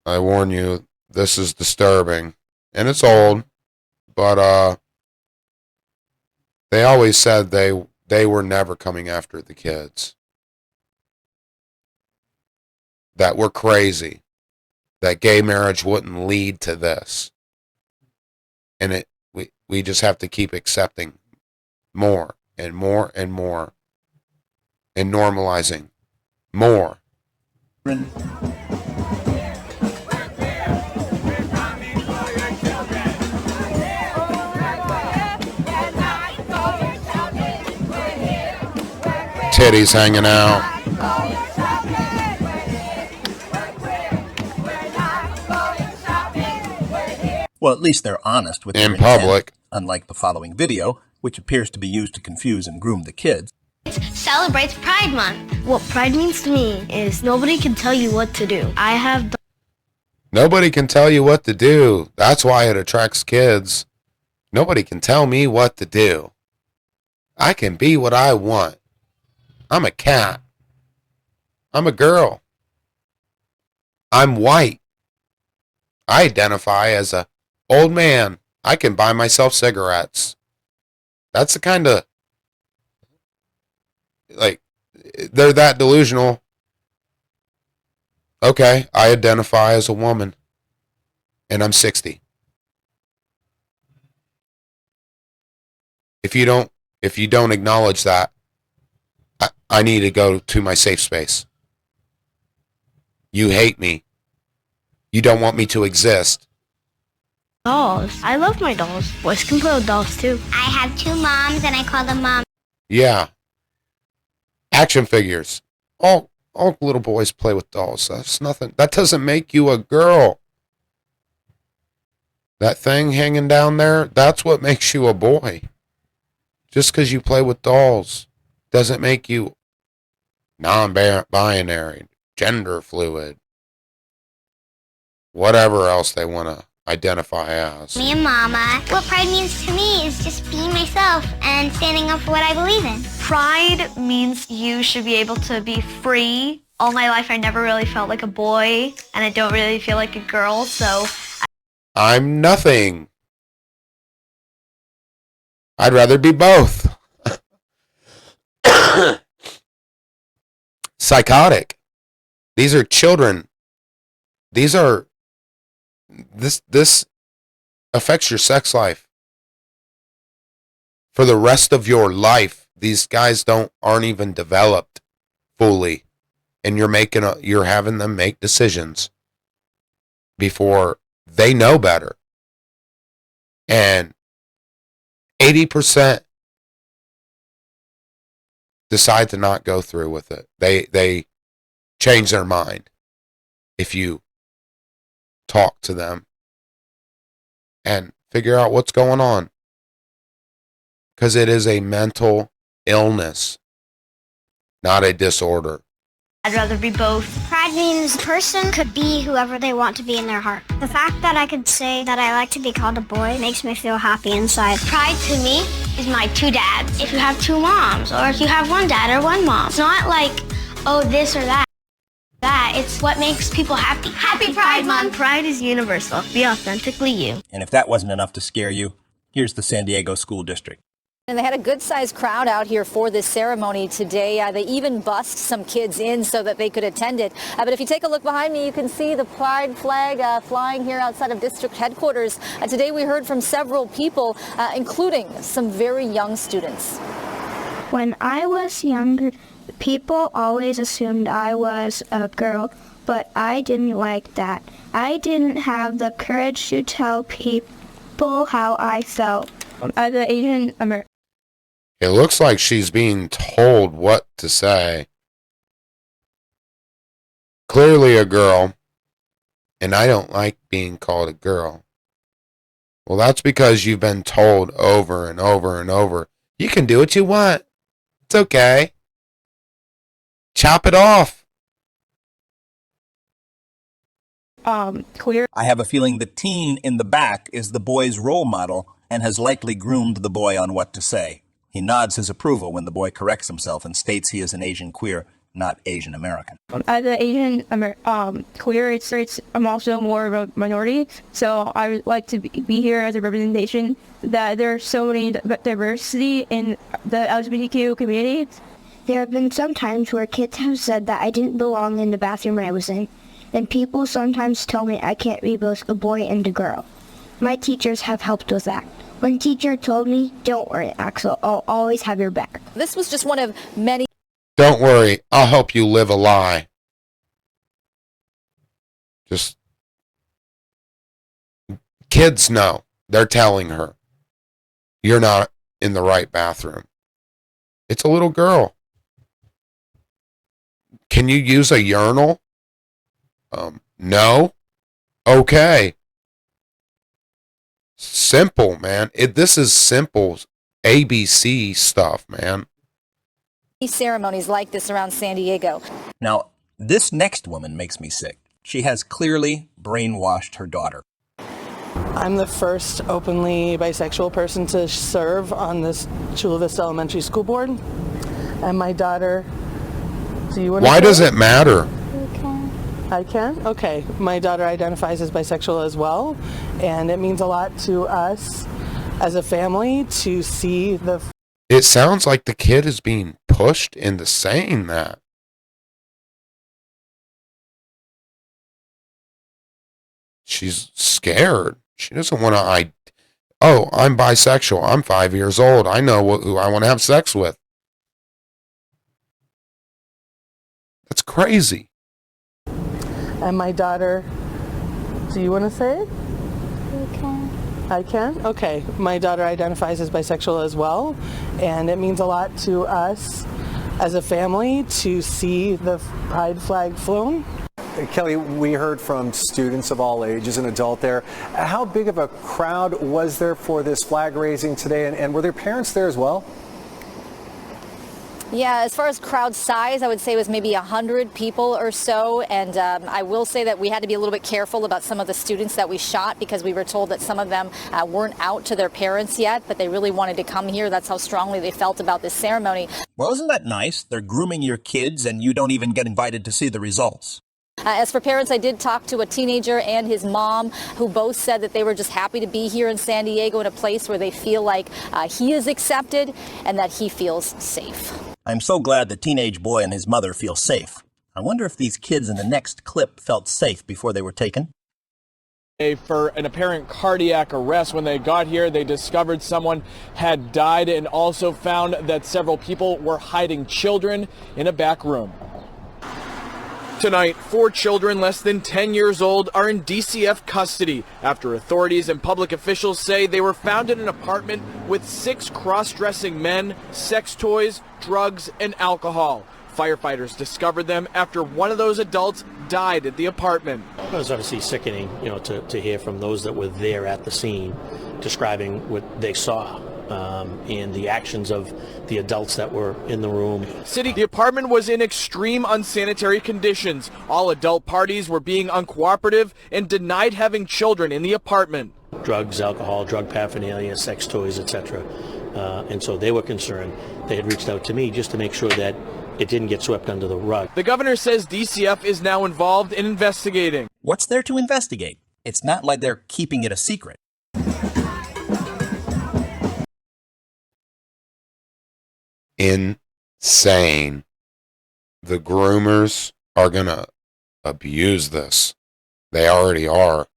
I warn you, this is disturbing. And it's old, but they always said they were never coming after the kids. That we're crazy. That gay marriage wouldn't lead to this. And we just have to keep accepting more and more and more and normalizing more. Titties hanging out. Well, at least they're honest with their In intent, public. unlike the following video, which appears to be used to confuse and groom the kids. Celebrates Pride Month. What Pride means to me is nobody can tell you what to do. Nobody can tell you what to do. That's why it attracts kids. Nobody can tell me what to do. I can be what I want. I'm a cat. I'm a girl. I'm white. I identify as a old man. I can buy myself cigarettes. That's the kind of, like, they're that delusional. Okay, I identify as a woman. And I'm 60. If you don't acknowledge that, I need to go to my safe space. You hate me. You don't want me to exist. Dolls. I love my dolls. Boys can play with dolls too. I have two moms and I call them mom. Yeah. Action figures. All little boys play with dolls. That's nothing. That doesn't make you a girl. That thing hanging down there, that's what makes you a boy. Just because you play with dolls doesn't make you non-binary, gender fluid, whatever else they want to identify as. Me and Mama. What pride means to me is just being myself and standing up for what I believe in. Pride means you should be able to be free. All my life I never really felt like a boy, and I don't really feel like a girl, so... I'm nothing. I'd rather be both. Psychotic. These are children. This affects your sex life for the rest of your life. These guys aren't even developed fully, and you're having them make decisions before they know better. And 80% decide to not go through with it. They change their mind if you talk to them and figure out what's going on. Because it is a mental illness, not a disorder. I'd rather be both. Pride means a person could be whoever they want to be in their heart. The fact that I could say that I like to be called a boy makes me feel happy inside. Pride to me is my two dads. If you have two moms, or if you have one dad or one mom. It's not like, oh, this or that. It's what makes people happy. Happy Pride Month. Pride is universal. Be authentically you. And if that wasn't enough to scare you, here's the San Diego School District. And they had a good-sized crowd out here for this ceremony today. They even bussed some kids in so that they could attend it. But if you take a look behind me, you can see the pride flag flying here outside of district headquarters. Today we heard from several people, including some very young students. When I was younger, people always assumed I was a girl, but I didn't like that. I didn't have the courage to tell people how I felt. As an Asian American, It looks like she's being told what to say. Clearly a girl, and I don't like being called a girl. Well, that's because you've been told over and over and over, you can do what you want. It's okay. Chop it off. queer. I have a feeling the teen in the back is the boy's role model and has likely groomed the boy on what to say. He nods his approval when the boy corrects himself and states he is an Asian queer not Asian American. As an Asian queer, I'm also more of a minority, so I would like to be here as a representation that there's so many diversity in the LGBTQ community. There have been some times where kids have said that I didn't belong in the bathroom I was in, and people sometimes tell me I can't be both a boy and a girl. My teachers have helped with that. One teacher told me, "Don't worry, Axel, I'll always have your back." This was just one of many. Don't worry, I'll help you live a lie. Just kids know. They're telling her, you're not in the right bathroom. It's a little girl. Can you use a urinal? No. Okay. Simple, man. This is simple ABC stuff, man. Ceremonies like this around San Diego. Now, this next woman makes me sick. She has clearly brainwashed her daughter. I'm the first openly bisexual person to serve on this Chula Vista Elementary School Board. And my daughter, do you want to Why does it matter? I can? Okay. My daughter identifies as bisexual as well. And it means a lot to us as a family to see the... It sounds like the kid is being pushed into saying that. She's scared. She doesn't want to... Oh, I'm bisexual. I'm 5 years old. I know who I want to have sex with. That's crazy. And my daughter, do you want to say it? I can? Okay. My daughter identifies as bisexual as well, and it means a lot to us as a family to see the pride flag flown. Kelly, we heard from students of all ages, an adult there. How big of a crowd was there for this flag raising today, and were there parents there as well? Yeah, as far as crowd size, I would say it was maybe 100 people or so. And I will say that we had to be a little bit careful about some of the students that we shot because we were told that some of them weren't out to their parents yet, but they really wanted to come here. That's how strongly they felt about this ceremony. Well, isn't that nice? They're grooming your kids and you don't even get invited to see the results. As for parents, I did talk to a teenager and his mom who both said that they were just happy to be here in San Diego in a place where they feel like he is accepted and that he feels safe. I'm so glad the teenage boy and his mother feel safe. I wonder if these kids in the next clip felt safe before they were taken. For an apparent cardiac arrest. When they got here, they discovered someone had died and also found that several people were hiding children in a back room. Tonight, 4 children less than 10 years old are in DCF custody after authorities and public officials say they were found in an apartment with 6 cross-dressing men, sex toys, drugs, and alcohol. Firefighters discovered them after one of those adults died at the apartment. It was obviously sickening, to hear from those that were there at the scene describing what they saw. And the actions of the adults that were in the room. The apartment was in extreme unsanitary conditions. All adult parties were being uncooperative and denied having children in the apartment. Drugs, alcohol, drug paraphernalia, sex toys, etc. And so they were concerned. They had reached out to me just to make sure that it didn't get swept under the rug. The governor says DCF is now involved in investigating. What's there to investigate? It's not like they're keeping it a secret. Insane. The groomers are going to abuse this. They already are.